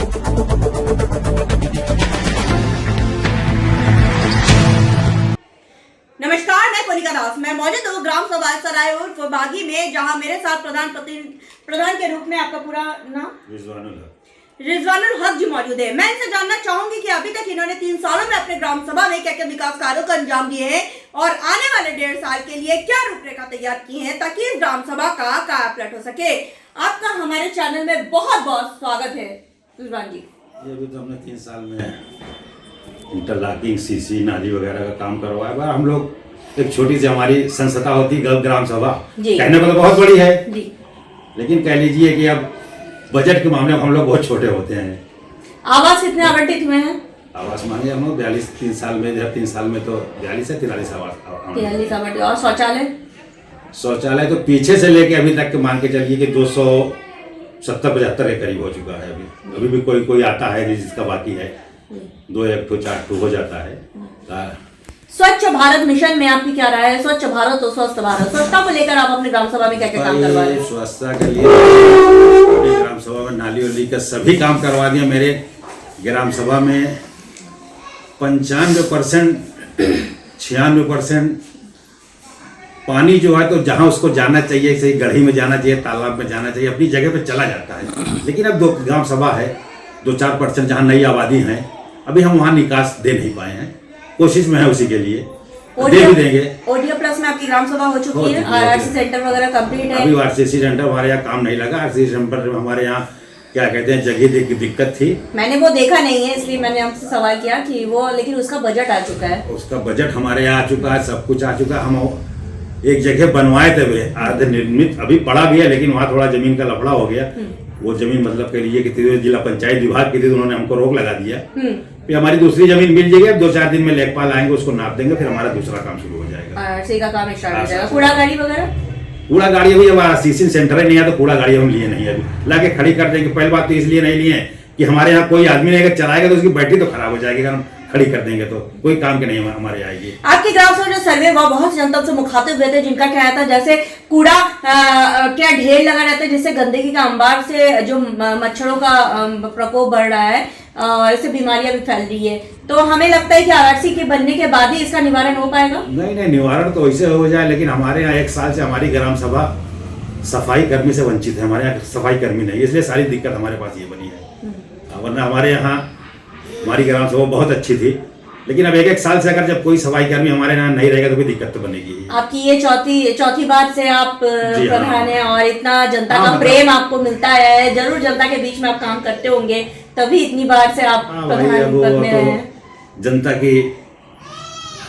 नमस्कार, मैं कोनिका दास। मैं मौजूद हूँ ग्राम सभा सराय उर्फ बागी में, जहाँ मेरे साथ प्रधान के रूप में आपका पूरा नाम रिजवानुल हक जी मौजूद है। मैं इनसे जानना चाहूंगी कि अभी तक इन्होंने 3 सालों में अपने ग्राम सभा में क्या क्या विकास कार्यों को अंजाम दिए हैं और आने वाले 1.5 साल के लिए क्या रूपरेखा तैयार की है ताकि इस ग्राम सभा का कायापलट हो सके। आपका हमारे चैनल में बहुत बहुत स्वागत है रिजवान जी। ये भी तो हमने 3 साल में इंटरलॉकिंग, सीसी, नाली वगैरह का काम करवाया। बार हम लोग एक छोटी सी हमारी संस्था होती ग्राम सभा, कहने को तो बहुत बड़ी है जी। लेकिन कह लीजिए कि अब बजट के मामले में हम लोग बहुत छोटे होते हैं। आवास कितने आवंटित हुए हैं? आवास मांगे हम लोग 42 3 साल में, 3 साल में तो 42 से 43 आवास। 43 आवंटित। और शौचालय तो पीछे से लेके अभी तक के मान के चलिए कि 270-75 के करीब हो चुका है। अभी भी कोई आता है जिसका बाकी है, 2 1 2 4 2 हो जाता है। स्वच्छ भारत मिशन में आपकी क्या राय है? स्वच्छ भारत और स्वस्थ भारत, स्वच्छता को लेकर आप अपने ग्राम सभा में क्या क्या काम करवा रहे हैं? स्वच्छता के लिए ग्राम सभा में नाली वाली का सभी काम करवा दिया। मेरे ग्राम सभा में 95% 96% पानी जो है तो जहाँ उसको जाना चाहिए, सही गढ़ी में जाना चाहिए, तालाब में जाना चाहिए, अपनी जगह पे चला जाता है। लेकिन अब 2 ग्राम सभा है, 2-4% जहाँ नई आबादी है, अभी हम वहाँ निकास दे नहीं पाए हैं। कोशिश में है उसी के लिए, दे भी देंगे। ओडीओ प्लस में आपकी ग्राम सभा हो चुकी है, आरसीसी सेंटर वगैरह कंप्लीट है। अभी आरसीसी सेंटर हमारे यहाँ काम नहीं लगा। आरसीसी सेंटर हमारे यहाँ क्या कहते हैं, जगह की दिक्कत थी। मैंने वो देखा नहीं है, इसलिए मैंने आपसे सवाल किया कि वो, लेकिन उसका बजट आ चुका है। उसका बजट हमारे यहाँ आ चुका है, सब कुछ आ चुका है। हम एक जगह बनवाए थे, आधे निर्मित अभी पड़ा भी है, लेकिन वहाँ थोड़ा जमीन का लफड़ा हो गया। वो जमीन मतलब कह लीजिए कि जिला पंचायत विभाग की थी, उन्होंने हमको रोक लगा दिया। फिर हमारी दूसरी जमीन मिल जाएगी, अब 2-4 दिन में लेखपाल आएंगे, उसको नाप देंगे, फिर हमारा दूसरा काम शुरू हो जाएगा। आरसीसी का काम स्टार्ट हो जाएगा। कूड़ा गाड़ी वगैरह? कूड़ा गाड़ी अभी हमारा सीसी सेंटर ही नहीं है, तो कूड़ा गाड़ी हम लिए नहीं है। अभी लाके खड़ी कर देंगे। पहली बात तो इसलिए नहीं लिए कि हमारे यहाँ कोई आदमी नहीं अगर चलाएगा तो उसकी बैटरी तो खराब हो जाएगी। अगर हम खड़ी कर देंगे तो कोई काम के नहीं हमारे आएगी। आपके ग्राम सभा जो सर्वे हुआ, बहुत से जनता से मुखातिब हुए थे, जिनका कहना था जैसे कूड़ा क्या ढेर लगा रहता है, जिससे गंदगी का अंबार से जो मच्छरों का प्रकोप बढ़ रहा है और इससे बीमारियां भी फैल रही है। तो हमें लगता है कि आरसीसी के बनने के बाद ही इसका निवारण हो पाएगा। नहीं, निवारण तो वैसे हो जाए, लेकिन हमारे यहाँ 1 साल से हमारी ग्राम सभा सफाई कर्मी से वंचित है। हमारे यहाँ सफाई कर्मी नहीं, इसलिए सारी दिक्कत हमारे पास ये बनी है। वरना हमारे यहाँ हमारी ग्राम सभा बहुत अच्छी थी, लेकिन अब 1 साल से अगर जब कोई सफाई कर्मी हमारे यहाँ नहीं रहेगा तो भी दिक्कत तो बनेगी। आपकी ये चौथी बार से आप प्रधान हैं और इतना जनता का प्रेम आपको मिलता है, जरूर जनता के बीच में आप काम करते होंगे, तभी इतनी बार से आप प्रधान पद में रहे हैं। जनता की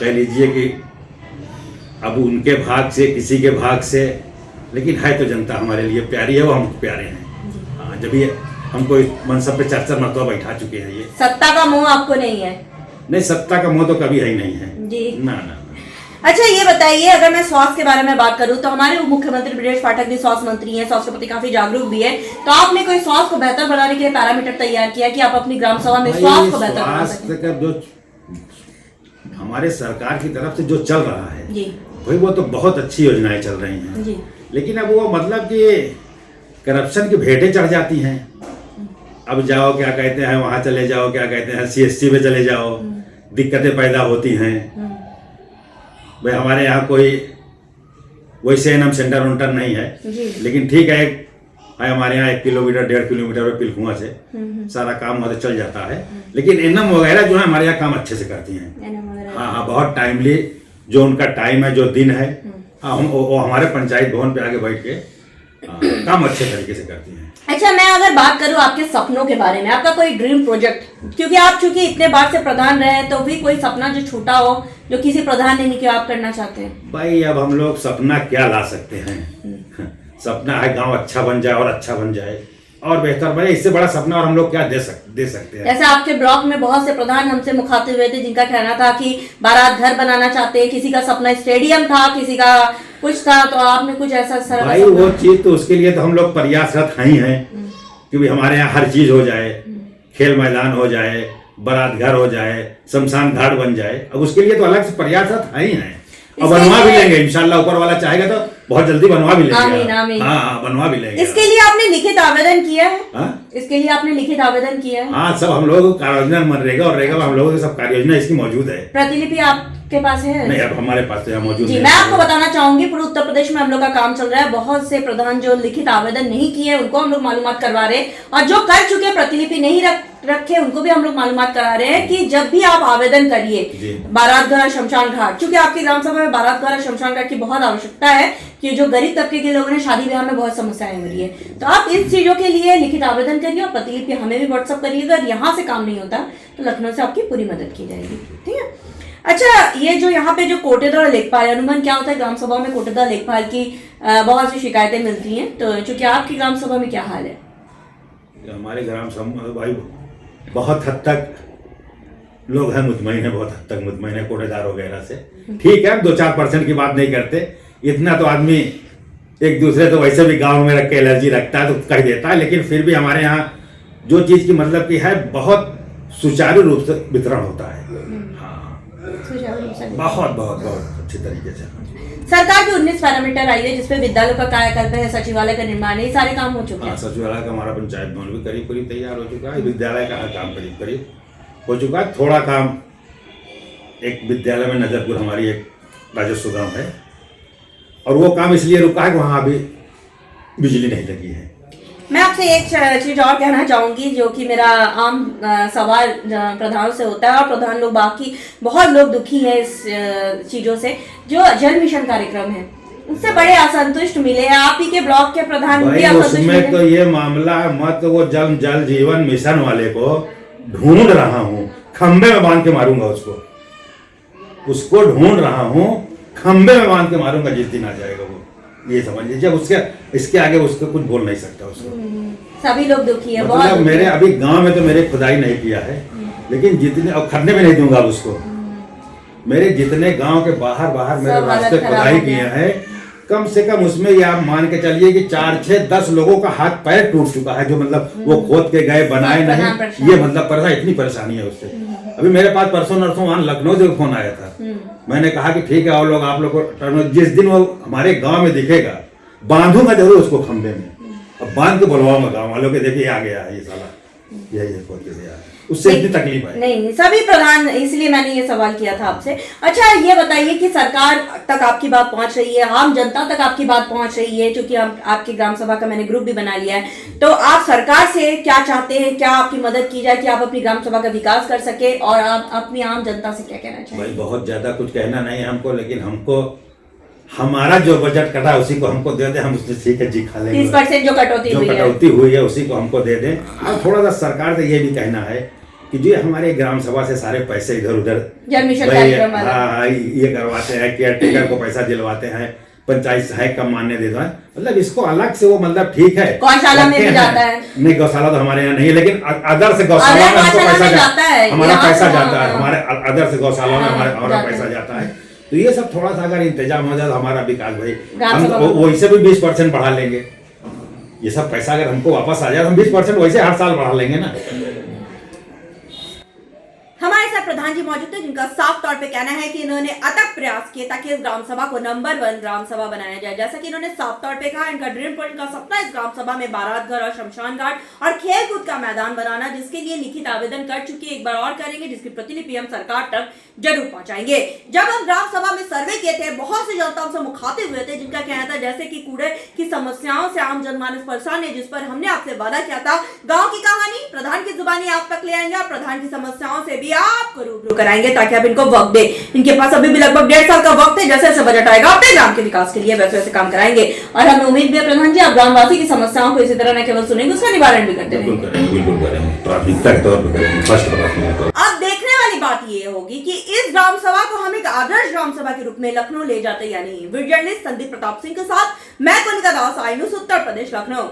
कह लीजिए कि अब उनके भाग से, किसी के भाग से, लेकिन है तो जनता हमारे लिए प्यारी है, वो हम प्यारे हैं। जब ये हमको मनसब पे 4 मरतबा बैठा चुके हैं। ये सत्ता का मोह आपको नहीं है? नहीं, सत्ता का मोह तो कभी है ही नहीं है जी। ना। अच्छा, ये बताइए, अगर मैं स्वास्थ्य के बारे में बात करूं तो हमारे उप मुख्यमंत्री ब्रजेश पाठक भी स्वास्थ्य मंत्री हैं, स्वास्थ्य के प्रति काफी जागरूक भी है। तो आपने कोई स्वास्थ्य को बेहतर बनाने के लिए पैरामीटर तैयार किया कि आप अपनी ग्राम सभा में स्वास्थ्य को बेहतर बना सकें? स्वास्थ्य का जो हमारे सरकार की तरफ से जो चल रहा है जी, भाई, वो तो बहुत अच्छी योजनाएं चल रही हैं जी। लेकिन अब वो मतलब कि करप्शन की भेंटें चढ़ जाती हैं। अब जाओ, क्या कहते हैं, वहां चले जाओ, क्या कहते हैं, CSC में चले जाओ, दिक्कतें पैदा होती हैं। भाई हमारे यहाँ कोई वैसे एनम सेंटर उंटर नहीं है, लेकिन ठीक है, हमारे यहाँ 1 किलोमीटर 1.5 किलोमीटर पे पिलखुआ से सारा काम मतलब चल जाता है। लेकिन एनम वगैरह जो है हमारे यहाँ काम अच्छे से करती हैं। हाँ, बहुत टाइमली जो उनका टाइम है, जो दिन है, वो हमारे पंचायत भवन पे आके बैठ के काम अच्छे तरीके से करती हैं। अच्छा, मैं अगर बात करूं आपके सपनों के बारे में, आपका कोई ड्रीम प्रोजेक्ट, क्योंकि आप चूंकि इतने बार से प्रधान रहे हैं, तो भी कोई सपना जो छूटा हो, जो किसी प्रधान ने नहीं किया, आप करना चाहते हैं? भाई अब हम लोग सपना क्या ला सकते हैं? सपना है गांव अच्छा बन जाए और अच्छा बन जाए और बेहतर बने, इससे बड़ा सपना और हम लोग क्या दे सकते हैं। जैसे आपके ब्लॉक में बहुत से प्रधान हमसे मुखातिब हुए थे, जिनका कहना था कि बारात घर बनाना चाहते हैं, किसी का सपना स्टेडियम था, किसी का कुछ था, तो आपने कुछ ऐसा भाई वो चीज तो उसके लिए तो हम लोग प्रयासरत हैं कि हमारे यहाँ हर चीज हो जाए, खेल मैदान हो जाए, बारात घर हो जाए, शमशान घाट बन जाए। अब उसके लिए तो अलग से प्रयासरत हैं। और बनवा भी लेंगे इंशाल्लाह, ऊपर वाला चाहेगा तो बहुत जल्दी बनवा भी लेंगे। आमीन आमीन। हाँ बनवा भी लेंगे। इसके लिए आपने लिखित आवेदन किया है? हाँ? इसके लिए आपने लिखित आवेदन किया है? हाँ सब हम लोग कार्य योजना मनरेगा और रेगा हम लोगों की सब कार्य योजना इसकी मौजूद है। प्रतिलिपि आपके पास है? नहीं अब हमारे पास तो यहाँ मौजूद जी है। मैं आपको बताना चाहूंगी पूरे उत्तर प्रदेश में हम लोग का काम चल रहा है। बहुत से प्रधान जो लिखित आवेदन नहीं किए उनको हम लोग मालूमात करवा रहे हैं, और जो कर चुके प्रतिलिपि नहीं रखे उनको भी हम लोग मालूमात करा रहे हैं कि जब भी आप आवेदन करिए बारात घर शमशान घाट, क्योंकि आपकी ग्राम सभा में बारात घर शमशान घाट की बहुत आवश्यकता है कि जो गरीब तबके के लोगों ने शादी ब्याह में बहुत समस्याएं हो रही है, तो आप इन चीजों के लिए लिखित आवेदन करिए और प्रतिलिपि हमें भी व्हाट्सअप करिएगा। यहाँ से काम नहीं होता तो लखनऊ से आपकी पूरी मदद की जाएगी, ठीक है? अच्छा, ये जो यहाँ पे जो कोटेदार लेखपाल, अनुमान क्या होता है ग्राम सभा में कोटेदार लेखपाल की बहुत सी शिकायतें मिलती हैं, तो चूंकि आपकी ग्राम सभा में क्या हाल है? हमारे ग्राम सभा भाई बहुत हद तक लोग हैं मुतमईन है, बहुत हद तक मुतमईन है कोटेदार वगैरह से। ठीक है 2-4% की बात नहीं करते, इतना तो आदमी एक दूसरे तो वैसे भी गांव में रख के एलर्जी रखता है तो कह देता है, लेकिन फिर भी हमारे यहाँ जो चीज की मतलब की है बहुत सुचारू रूप से वितरण होता है। हाँ बहुत बहुत बहुत अच्छी तरीके से। सरकार की 19 पैरामीटर आई है जिसपे विद्यालयों का कायाकल्प है, सचिवालय का निर्माण है, ये सारे काम हो चुके हैं। सचिवालय का हमारा पंचायत भवन भी करीब करीब तैयार हो चुका है, विद्यालय का हर काम करीब करीब हो चुका है। थोड़ा काम एक विद्यालय में नजरपुर हमारी एक राजस्व गांव है और वो काम इसलिए रुका है कि वहाँ अभी बिजली नहीं लगी है। मैं आपसे एक चीज और कहना चाहूंगी जो कि मेरा आम सवाल प्रधानों से होता है, और प्रधान लोग बाकी बहुत लोग दुखी हैं इस चीजों से, जो जल मिशन कार्यक्रम है उससे बड़े असंतुष्ट मिले हैं। आप ही के ब्लॉक के प्रधान भी असंतुष्ट मिले। उसमें तो ये मामला मत वो जल जीवन मिशन वाले को ढूंढ रहा हूँ, खंबे में बांध के मारूंगा उसको ढूंढ रहा हूँ, खंबे में बांध के मारूंगा जिस दिन आ जाएगा वो, ये समझ लीजिए। उसके इसके आगे उसको कुछ बोल नहीं सकता उसको। सभी लोग दुखी है, मतलब मेरे अभी गांव में तो मेरे खुदाई नहीं किया है, लेकिन जितने और खरने में नहीं दूंगा उसको। मेरे जितने गांव के बाहर मेरे रास्ते खुदाई किए हैं, कम से कम उसमें ये आप मान के चलिए कि 4-6-10 लोगों का हाथ पैर टूट चुका है, जो मतलब वो खोद के गए बनाए नहीं, ये मतलब परेशानी, इतनी परेशानी है उससे। अभी मेरे पास परसों नरसों वहां लखनऊ से फोन आया था, मैंने कहा कि ठीक है और लोग आप लोग को जिस दिन वो हमारे गांव में दिखेगा बांधूंगा जरूर उसको खंबे में, और बांध के बुलवाऊंगा गांव वालों के, देखिए आ गया है ये साला, यही खोद के गया, उससे इतनी तकलीफ है। नहीं सभी प्रधान, इसलिए मैंने ये सवाल किया था आपसे। अच्छा ये बताइए कि सरकार तक आपकी बात पहुंच रही है, आम जनता तक आपकी बात पहुंच रही है, क्योंकि आपकी ग्राम सभा का मैंने ग्रुप भी बना लिया है, तो आप सरकार से क्या चाहते हैं, क्या आपकी मदद की जाए कि आप अपनी ग्राम सभा का विकास कर सके, और आप अपनी आम जनता से क्या कहना चाहिए? भाई बहुत ज्यादा कुछ कहना नहीं है हमको, लेकिन हमको हमारा जो बजट कटा है उसी को हमको दे दे, हम उससे ठीक है जी खा लेंगे। 30% जो कटौती हुई है उसी को हमको दे दें। और थोड़ा सा सरकार से ये भी कहना है कि जो हमारे ग्राम सभा से सारे पैसे इधर उधर जल मिशन कार्यक्रम ये करवाते हैं, केयर टेकर को पैसा दिलवाते हैं, पंचायत सहायक का मान्य देता है, मतलब इसको अलग से वो मतलब ठीक है गौशाला में भी जाता है। नहीं गौशाला तो हमारे यहाँ नहीं है, लेकिन अदर से गौशाला में हमको पैसा जाता है, हमारा पैसा जाता है, हमारे अदर से गौशाला में हमारा पैसा जाता है। तो ये सब थोड़ा सा अगर इंतजाम हो जाए तो हमारा विकास भाई, हम वैसे भी 20% बढ़ा लेंगे। ये सब पैसा अगर हमको वापस आ जाए हम 20% वैसे हर साल बढ़ा लेंगे ना। हमारे साथ प्रधान जी मौजूद थे जिनका साफ तौर पे कहना है कि इन्होंने अथक प्रयास किए ताकि इस ग्राम सभा को नंबर 1 ग्राम सभा बनाया जाए। जैसा कि इन्होंने साफ तौर पे कहा, इनका ड्रीम पॉइंट का सपना इस ग्राम सभा में बारात घर और शमशान घाट और खेल कूद का मैदान बनाना, जिसके लिए लिखित आवेदन कर चुके, एक बार और करेंगे, जिसकी प्रतिलिपि हम सरकार तक जरूर पहुंचाएंगे। जब हम ग्राम सभा में सर्वे किए थे, बहुत सी जनता से मुखातिब हुए थे जिनका कहना था जैसे कि कूड़े की समस्याओं से आम जनमानस परेशान है, जिस पर हमने आपसे वादा किया था गाँव की कहानी प्रधान की जुबानी आप तक ले आएंगे और प्रधान की समस्याओं से भी आपको रूबरू कराएंगे ताकि आप इनको वक्त दे। इनके पास अभी भी लगभग 1.5 साल का वक्त है, जैसे जैसे बजट आएगा अपने ग्राम के विकास के लिए वैसे वैसे काम कराएंगे। और हमें उम्मीद भी है प्रधान जी आप ग्रामवासी की समस्याओं को इसी तरह न केवल सुनेंगे, उसका निवारण भी करते रहेंगे। अब देखने वाली बात ये होगी कि इस ग्राम सभा को हम एक आदर्श ग्राम सभा के रूप में लखनऊ ले जाते या नहीं। वीडियो जर्नलिस्ट संदीप प्रताप सिंह के साथ मैं कोनिका दास, आई न्यूज़ उत्तर प्रदेश, लखनऊ।